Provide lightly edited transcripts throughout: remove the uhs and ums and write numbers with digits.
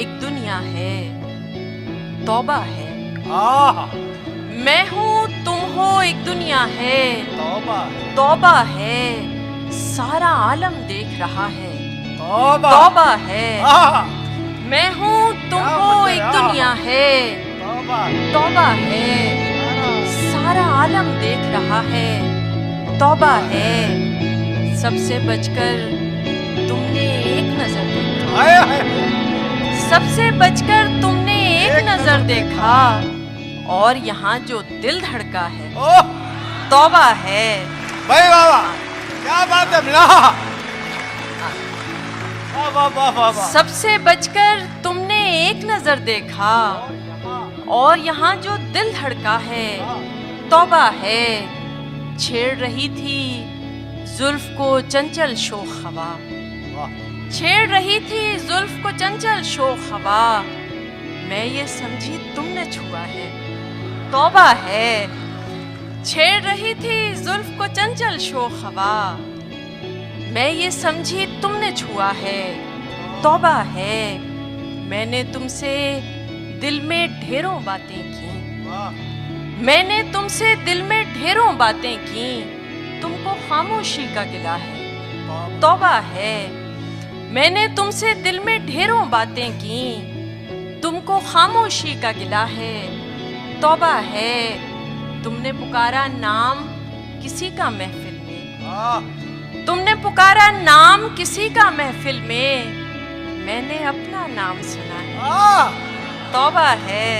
एक दुनिया है, तौबा है। मैं हूँ तुम हो एक दुनिया है, तौबा है। सारा आलम देख रहा है, तौबा है। मैं हूँ तुम हो एक दुनिया है, तौबा है। सारा आलम देख रहा है, तौबा है। सबसे बचकर तुमने एक नजर देखा, सबसे बचकर तुमने एक नजर देखा। और यहाँ जो दिल धड़का है, तौबा है। भाई बाबा क्या बात है, सबसे बचकर तुमने एक नजर देखा। और यहाँ जो दिल धड़का है, तौबा है। छेड़ रही थी जुल्फ को चंचल शोख हवा, छेड़ रही थी जुल्फ को चंचल शोख हवा। मैं ये समझी तुमने छुआ है, तौबा है। छेड़ रही थी जुल्फ को चंचल शोख हवा। मैं ये समझी तुमने छुआ है, तौबा है। मैंने तुमसे दिल में ढेरों बातें की, मैंने तुमसे दिल में ढेरों बातें की। तुमको खामोशी का गिला है, तौबा है। मैंने तुमसे दिल में ढेरों बातें की, तुमको खामोशी का गिला है, तौबा है। तुमने पुकारा नाम किसी का महफिल में, तुमने पुकारा नाम किसी का महफिल में। मैंने अपना नाम सुना है, तौबा है।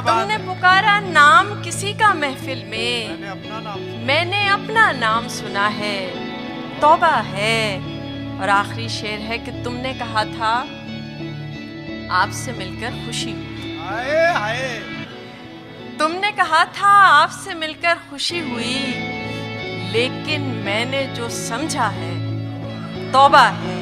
तुमने पुकारा नाम किसी का महफिल में, मैंने अपना नाम सुना है, तौबा है। और आखिरी शेर है कि तुमने कहा था आपसे मिलकर खुशी हुई, तुमने कहा था आपसे मिलकर खुशी हुई। लेकिन मैंने जो समझा है, तौबा है।